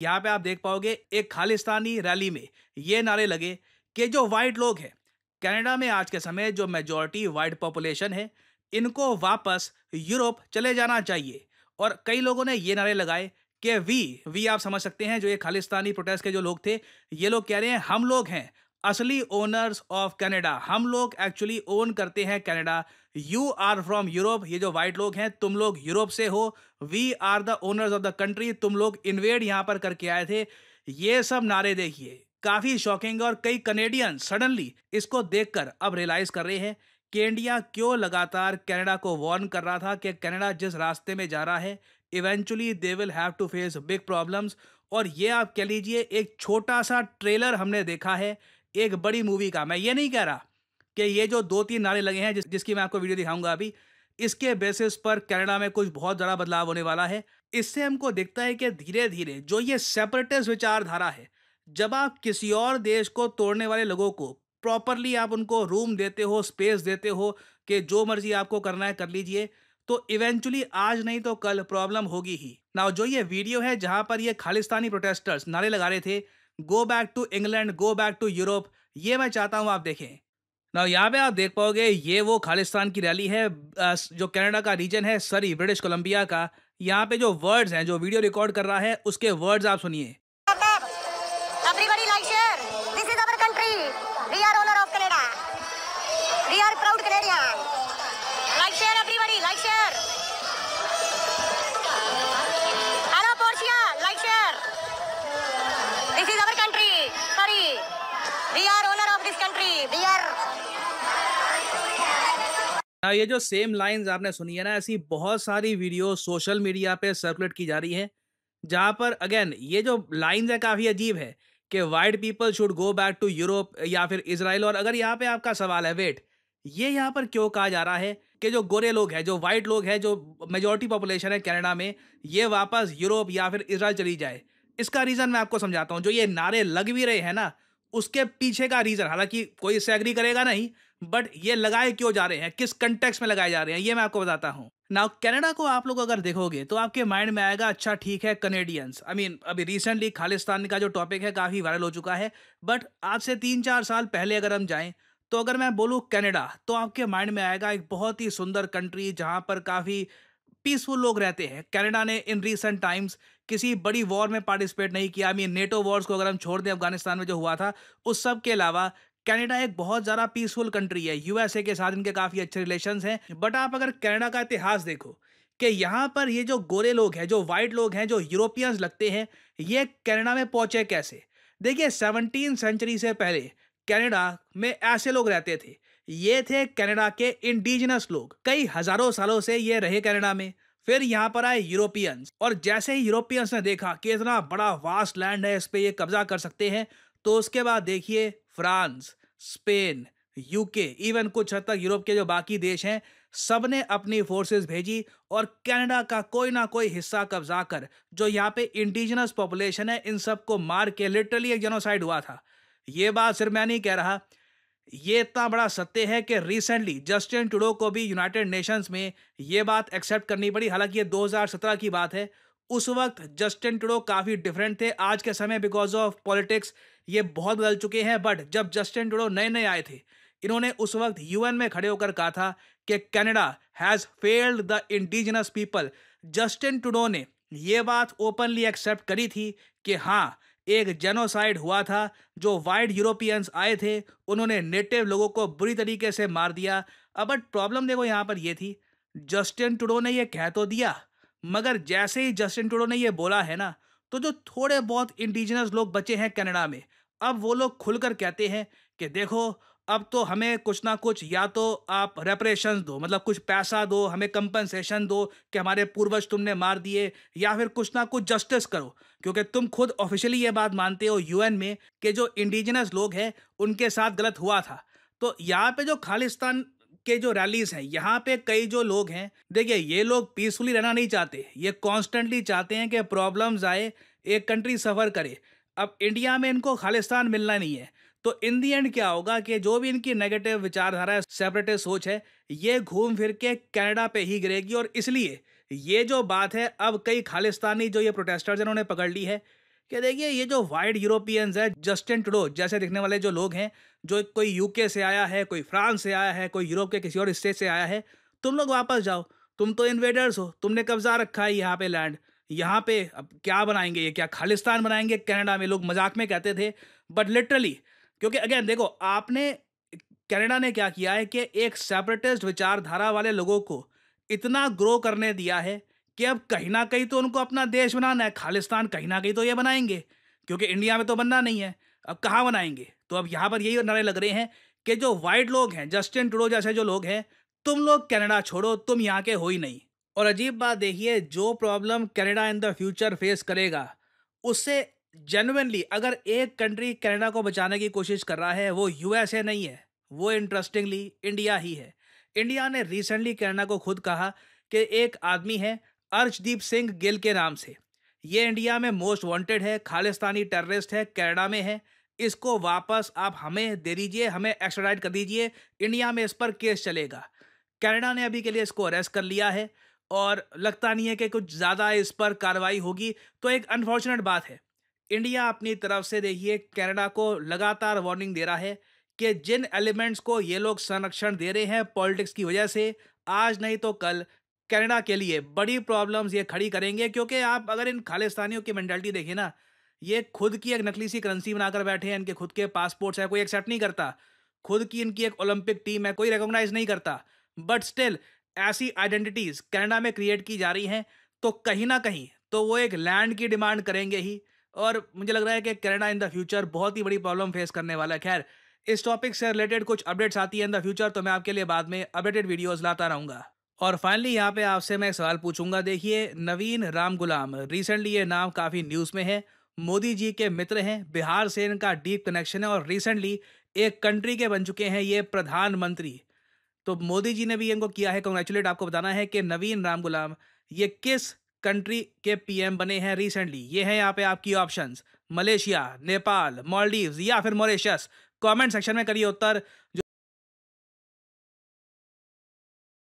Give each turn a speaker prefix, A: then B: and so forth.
A: यहाँ पे आप देख पाओगे एक खालिस्तानी रैली में ये नारे लगे कि जो वाइट लोग हैं कनाडा में आज के समय जो मेजॉरिटी वाइट पॉपुलेशन है इनको वापस यूरोप चले जाना चाहिए। और कई लोगों ने ये नारे लगाए कि वी आप समझ सकते हैं, जो ये खालिस्तानी प्रोटेस्ट के जो लोग थे ये लोग कह रहे हैं हम लोग हैं असली ओनर्स ऑफ कनाडा, हम लोग एक्चुअली ओन करते हैं Canada. You are from Europe, ये जो वाइट लोग हैं तुम लोग यूरोप से हो। We are the owners of the country, तुम लोग इन्वेड यहां पर करके आए थे। ये सब नारे देखिए काफी शॉकिंग, और कई कनेडियन सडनली इसको देखकर अब रियलाइज कर रहे हैं कि इंडिया क्यों लगातार कनाडा को वार्न कर रहा था कि कनाडा जिस रास्ते में जा रहा है eventually they will have to face big problems. और ये आप कह लीजिए एक छोटा सा ट्रेलर हमने देखा है एक बड़ी मूवी का। मैं ये नहीं कह रहा कि ये जो 2-3 नारे लगे हैं जिसकी मैं आपको वीडियो दिखाऊंगा अभी, इसके बेसिस पर कनाडा में कुछ बहुत ज़्यादा बदलाव होने वाला है। इससे हमको दिखता है कि धीरे-धीरे जो ये सेपरेटिस्ट विचारधारा है, जब आप किसी और देश को तोड़ने वाले लोगों को प्रॉपरली आप उनको रूम देते हो, स्पेस देते हो कि जो मर्ज़ी आपको करना है कर लीजिए, तो इवेंचुअली आज नहीं तो कल प्रॉब्लम होगी ही। नाउ जो ये वीडियो है जहाँ पर ये खालिस्तानी प्रोटेस्टर्स नारे लगा रहे थे, go back to England, go back to Europe, ये मैं चाहता हूँ आप देखें। ना यहाँ पे आप देख पाओगे ये वो खालिस्तान की रैली है, जो कनाडा का रीजन है सरी ब्रिटिश कोलंबिया का। यहाँ पे जो वर्ड्स हैं, जो वीडियो रिकॉर्ड कर रहा है उसके वर्ड्स आप सुनिए।
B: Everybody like share. This is our country. We are owner of Canada. We are proud Canadian. Like share everybody. Like share. Hello Portia. Like share. This is our country. Sorry. We are owner of this country. We are.
A: ये जो same lines आपने सुनी है ना, ऐसी बहुत सारी video social media पे सर्कुलेट की जा रही है जहाँ पर अगेन ये जो लाइंस है काफ़ी अजीब है कि white people should go back to Europe या फिर इसराइल। और अगर यहाँ पे आपका सवाल है वेट, ये यहाँ पर क्यों कहा जा रहा है कि जो गोरे लोग हैं, जो वाइट लोग हैं, जो मेजॉरिटी पॉपुलेशन है कनाडा में, ये वापस यूरोप या फिर इसराइल चली जाए? इसका रीज़न मैं आपको समझाता हूँ। जो ये नारे लग भी रहे हैं ना, उसके पीछे का रीज़न, हालांकि कोई इससे एग्री करेगा नहीं, बट ये लगाए क्यों जा रहे हैं, किस कंटेक्स्ट में लगाए जा रहे हैं, ये मैं आपको बताता हूँ। नाउ कनाडा को आप लोग अगर देखोगे तो आपके माइंड में आएगा अच्छा ठीक है कनेडियंस, आई मीन अभी रिसेंटली खालिस्तान का जो टॉपिक है काफ़ी वायरल हो चुका है। बट आज से 3-4 साल पहले अगर हम जाएं तो अगर मैं बोलूँ कनाडा, तो आपके माइंड में आएगा एक बहुत ही सुंदर कंट्री जहाँ पर काफ़ी पीसफुल लोग रहते हैं। कनाडा ने इन रीसेंट टाइम्स किसी बड़ी वॉर में पार्टिसिपेट नहीं किया। आई मीन नेटो वॉर्स को अगर हम छोड़ दें अफगानिस्तान में जो हुआ था, उस सब के अलावा कनाडा एक बहुत ज़्यादा पीसफुल कंट्री है। यूएसए के साथ इनके काफ़ी अच्छे रिलेशंस हैं। बट आप अगर कनाडा का इतिहास देखो कि यहाँ पर ये जो गोरे लोग हैं, जो वाइट लोग हैं, जो यूरोपियंस लगते हैं, ये कनाडा में पहुंचे कैसे? देखिए 17 सेंचुरी से पहले कनाडा में ऐसे लोग रहते थे। ये थे कनाडा के इंडिजिनस लोग, कई हजारों सालों से ये रहे कनाडा में। फिर यहाँ पर आए यूरोपियंस, और जैसे ही यूरोपियंस ने देखा कि इतना बड़ा वास्ट लैंड है, इस पे ये कब्जा कर सकते हैं, तो उसके बाद देखिए फ्रांस, स्पेन, यूके, इवन कुछ हद तक यूरोप के जो बाकी देश हैं, सबने अपनी फोर्सेस भेजी और कनाडा का कोई ना कोई हिस्सा कब्जा कर जो यहाँ पे इंडिजिनस पॉपुलेशन है इन सबको मार के लिटरली एक जेनोसाइड हुआ था। ये बात सिर्फ मैं नहीं कह रहा, ये इतना बड़ा सत्य है कि रिसेंटली जस्टिन ट्रूडो को भी यूनाइटेड नेशंस में ये बात एक्सेप्ट करनी पड़ी। हालांकि ये 2017 की बात है। उस वक्त जस्टिन ट्रूडो काफ़ी डिफरेंट थे। आज के समय बिकॉज ऑफ पॉलिटिक्स ये बहुत बदल चुके हैं। बट जब जस्टिन ट्रूडो नए नए आए थे, इन्होंने उस वक्त यूएन में खड़े होकर कहा था कि Canada has failed the indigenous people. Justin Trudeau ने ये बात ओपनली एक्सेप्ट करी थी कि हाँ, एक जेनोसाइड हुआ था। जो वाइट यूरोपियंस आए थे उन्होंने नेटिव लोगों को बुरी तरीके से मार दिया। अब बट प्रॉब्लम देखो यहाँ पर ये थी, जस्टिन ट्रूडो ने ये कह तो दिया, मगर जैसे ही जस्टिन ट्रूडो ने ये बोला है ना, तो जो थोड़े बहुत इंडिजिनस लोग बचे हैं कनाडा में, अब वो लोग खुलकर कहते हैं कि देखो अब तो हमें कुछ ना कुछ, या तो आप रेपरेशंस दो, मतलब कुछ पैसा दो, हमें कंपनसेशन दो कि हमारे पूर्वज तुमने मार दिए, या फिर कुछ ना कुछ जस्टिस करो, क्योंकि तुम खुद ऑफिशियली ये बात मानते हो यूएन में कि जो इंडिजिनस लोग हैं उनके साथ गलत हुआ था। तो यहाँ पे जो खालिस्तान के जो रैलीज हैं, यहाँ पे कई जो लोग हैं, देखिए ये लोग पीसफुली रहना नहीं चाहते, ये कॉन्स्टेंटली चाहते हैं कि प्रॉब्लम्स आए, एक कंट्री सफ़र करे। अब इंडिया में इनको खालिस्तान मिलना नहीं है, तो इन दी एंड क्या होगा कि जो भी इनकी नेगेटिव विचारधारा है, सेपरेटिस्ट सोच है, ये घूम फिर के कनाडा पे ही गिरेगी। और इसलिए ये जो बात है अब कई खालिस्तानी जो ये प्रोटेस्टर्स इन्होंने पकड़ ली है कि देखिए ये जो वाइड यूरोपियंस है, जस्टिन ट्रूडो जैसे दिखने वाले जो लोग हैं, जो कोई यूके से आया है, कोई फ्रांस से आया है, कोई यूरोप के किसी और स्टेट से आया है, तुम लोग वापस जाओ। तुम तो इन्वेडर्स हो, तुमने कब्जा रखा है यहाँ पे लैंड। यहाँ पे अब क्या बनाएंगे, ये क्या खालिस्तान बनाएंगे कनाडा में? लोग मजाक में कहते थे, बट लिटरली, क्योंकि अगेन देखो आपने, कनाडा ने क्या किया है कि एक सेपरेटिस्ट विचारधारा वाले लोगों को इतना ग्रो करने दिया है कि अब कहीं ना कहीं तो उनको अपना देश बनाना है, खालिस्तान कहीं ना कहीं तो ये बनाएंगे, क्योंकि इंडिया में तो बनना नहीं है। अब कहाँ बनाएंगे? तो अब यहाँ पर यही नारे लग रहे हैं कि जो वाइट लोग हैं, जस्टिन ट्रूडो जैसे जो लोग हैं, तुम लोग कनाडा छोड़ो, तुम यहाँ के हो ही नहीं। और अजीब बात देखिए, जो problem Canada in the future face करेगा, उससे जेन्युइनली अगर एक कंट्री कनाडा को बचाने की कोशिश कर रहा है, वो यूएसए नहीं है, वो इंटरेस्टिंगली इंडिया ही है। इंडिया ने रिसेंटली कनाडा को खुद कहा कि एक आदमी है अर्शदीप सिंह गिल के नाम से, ये इंडिया में मोस्ट वांटेड है, खालिस्तानी टेररिस्ट है, कनाडा में है, इसको वापस आप हमें दे दीजिए, हमें एक्स्ट्राडाइट कर दीजिए, इंडिया में इस पर केस चलेगा। कनाडा ने अभी के लिए इसको अरेस्ट कर लिया है और लगता नहीं है कि कुछ ज़्यादा इस पर कार्रवाई होगी, तो एक अनफॉर्चुनेट बात है। इंडिया अपनी तरफ से देखिए कनाडा को लगातार वार्निंग दे रहा है कि जिन एलिमेंट्स को ये लोग संरक्षण दे रहे हैं पॉलिटिक्स की वजह से, आज नहीं तो कल कनाडा के लिए बड़ी प्रॉब्लम्स ये खड़ी करेंगे, क्योंकि आप अगर इन खालिस्तानियों की मेंटालिटी देखें ना, ये खुद की एक नकली सी करेंसी बनाकर बैठे हैं, इनके खुद के पासपोर्ट्स है, कोई एक्सेप्ट नहीं करता, खुद की इनकी एक ओलंपिक टीम है, कोई रिकॉग्नाइज नहीं करता, बट स्टिल ऐसी आइडेंटिटीज कनाडा में क्रिएट की जा रही हैं, तो कहीं ना कहीं तो वो एक लैंड की डिमांड करेंगे ही। और मुझे लग रहा है कि कनाडा इन द फ्यूचर बहुत ही बड़ी प्रॉब्लम फेस करने वाला है। खैर, इस टॉपिक से रिलेटेड कुछ अपडेट्स आती है इन द फ्यूचर, तो मैं आपके लिए बाद में अपडेटेड वीडियोस लाता रहूंगा। और फाइनली यहाँ पे आपसे मैं एक सवाल पूछूंगा। देखिए, नवीन राम गुलाम, रिसेंटली ये नाम काफ़ी न्यूज़ में है, मोदी जी के मित्र हैं, बिहार से इनका डीप कनेक्शन है और रिसेंटली एक कंट्री के बन चुके हैं ये प्रधानमंत्री। तो मोदी जी ने भी इनको किया है कांग्रेचुलेट। आपको बताना है कि नवीन राम गुलाम ये किस कंट्री के पीएम बने हैं रिसेंटली। ये है यहाँ पे आपकी ऑप्शंस, मलेशिया, नेपाल, मालदीव्स या फिर मॉरिशस। कमेंट सेक्शन में करिए उत्तर।